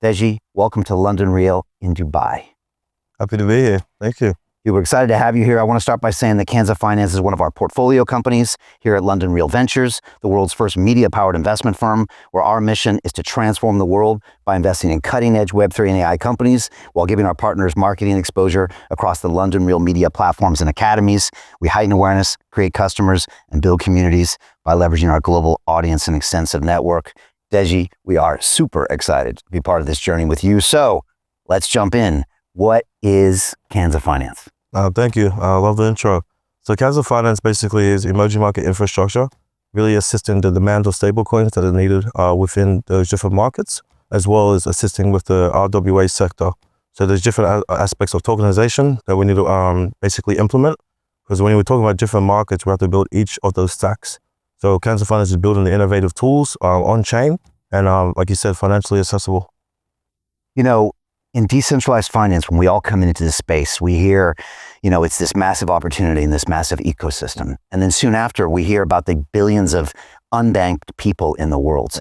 Deji, welcome to London Real in Dubai. Happy to be here. Thank you. We're excited to have you here. I want to start by saying that Canza Finance is one of our portfolio companies here at London Real Ventures, the world's first media-powered investment firm, where our mission is to transform the world by investing in cutting-edge Web3 and AI companies while giving our partners marketing exposure across the London Real media platforms and academies. We heighten awareness, create customers, and build communities by leveraging our global audience and extensive network. Deji, we are super excited to be part of this journey with you. So let's jump in. What is Canza Finance? Thank you. I love the intro. So Canza Finance basically is emerging market infrastructure, really assisting the demand of stablecoins that are needed within those different markets, as well as assisting with the RWA sector. So there's different aspects of tokenization that we need to basically implement, because when we're talking about different markets, we have to build each of those stacks. So Canza Finance is building the innovative tools on-chain and, like you said, financially accessible. You know, in decentralized finance, when we all come into this space, we hear, it's this massive opportunity in this massive ecosystem. And then soon after, we hear about the billions of unbanked people in the world.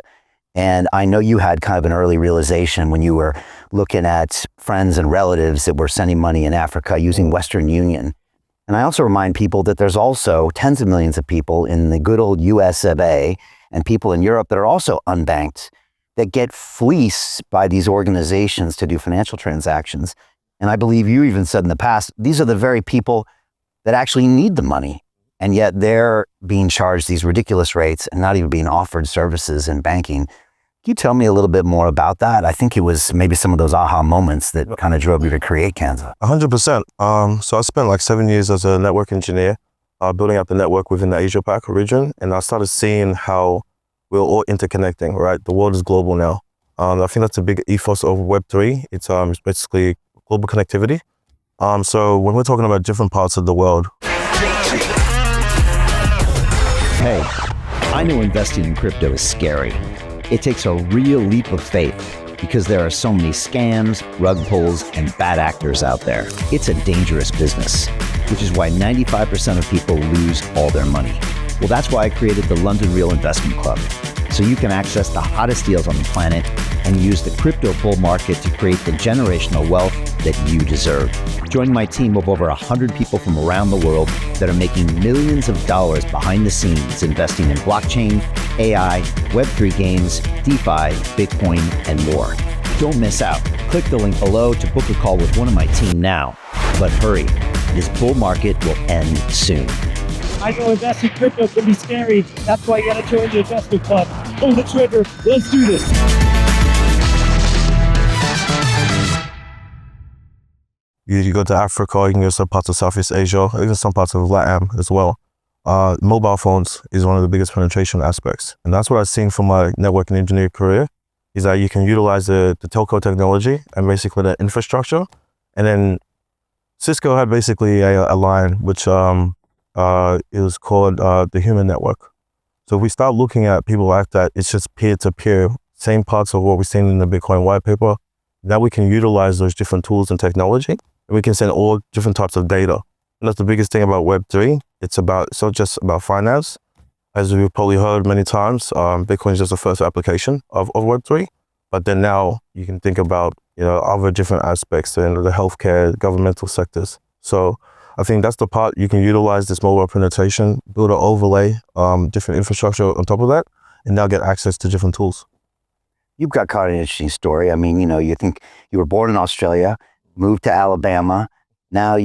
And I know you had kind of an early realization when you were looking at friends and relatives that were sending money in Africa using Western Union. And I also remind people that there's also tens of millions of people in the good old US of A and people in Europe that are also unbanked, that get fleeced by these organizations to do financial transactions. And I believe you even said in the past, these are the very people that actually need the money. And yet they're being charged these ridiculous rates and not even being offered services in banking. Can you tell me a little bit more about that? I think it was maybe some of those aha moments that kind of drove you to create Canza. 100%. So I spent like 7 years as a network engineer, building up the network within the Asia Pac region. And I started seeing how we're all interconnecting, right? The world is global now. I think that's a big ethos of Web3. It's basically global connectivity. So when we're talking about different parts of the world. Hey, I know investing in crypto is scary. It takes a real leap of faith because there are so many scams, rug pulls, and bad actors out there. It's a dangerous business, which is why 95% of people lose all their money. Well, that's why I created the London Real Investment Club, so you can access the hottest deals on the planet and use the crypto bull market to create the generational wealth that you deserve. Join my team of over 100 people from around the world that are making millions of dollars behind the scenes investing in blockchain, AI, Web3 games, DeFi, Bitcoin, and more. Don't miss out. Click the link below to book a call with one of my team now. But hurry, this bull market will end soon. I know investing in crypto can be scary. That's why you gotta join the investment club. Pull the trigger. Let's do this. You go to Africa, you can go to some parts of Southeast Asia, even some parts of LATAM as well. Mobile phones is one of the biggest penetration aspects. And that's what I've seen from my network and engineering career, is that you can utilize the telco technology and basically the infrastructure. And then Cisco had basically a line which it was called the human network. So if we start looking at people like that, it's just peer-to-peer, same parts of what we've seen in the Bitcoin white paper. Now we can utilize those different tools and technology, and we can send all different types of data. And that's the biggest thing about Web3. It's not just about finance. As we've probably heard many times, Bitcoin is just the first application of Web3. But then now you can think about other different aspects in the healthcare, governmental sectors. So I think that's the part you can utilize this mobile penetration, build an overlay, different infrastructure on top of that, and now get access to different tools. You've got quite an interesting story. I mean, you think you were born in Australia, moved to Alabama, then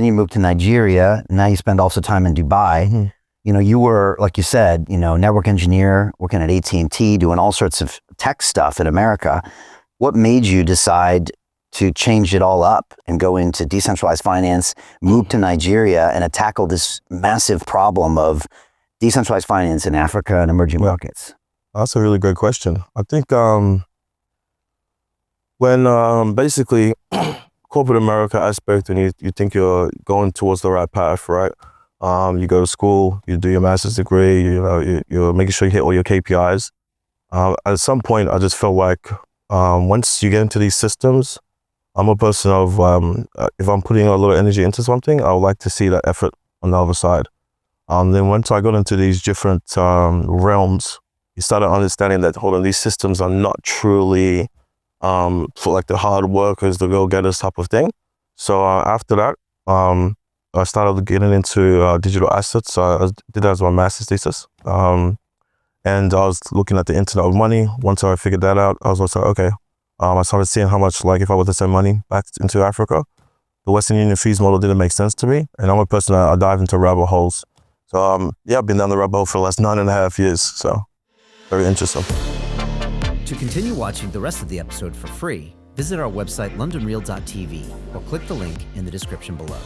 you moved to Nigeria, now you spend also time in Dubai. Mm-hmm. You were, like you said, network engineer, working at AT&T, doing all sorts of tech stuff in America. What made you decide to change it all up and go into decentralized finance, move to Nigeria and tackle this massive problem of decentralized finance in Africa and emerging markets? That's a really great question. I think when basically corporate America aspect and you think you're going towards the right path, right? You go to school, you do your master's degree, you're making sure you hit all your KPIs. At some point, I just felt like once you get into these systems, I'm a person of, if I'm putting a lot of energy into something, I would like to see that effort on the other side. Then once I got into these different realms, you started understanding that, hold on, these systems are not truly for like the hard workers, the go-getters type of thing. So after that, I started getting into digital assets. So I did that as my master's thesis. And I was looking at the internet of money. Once I figured that out, I was also, okay, I started seeing how much, like if I were to send money back into Africa, the Western Union fees model didn't make sense to me. And I'm a person that I dive into rabbit holes. So yeah, I've been down the rabbit hole for the last 9.5 years. So very interesting. To continue watching the rest of the episode for free, visit our website londonreal.tv or click the link in the description below.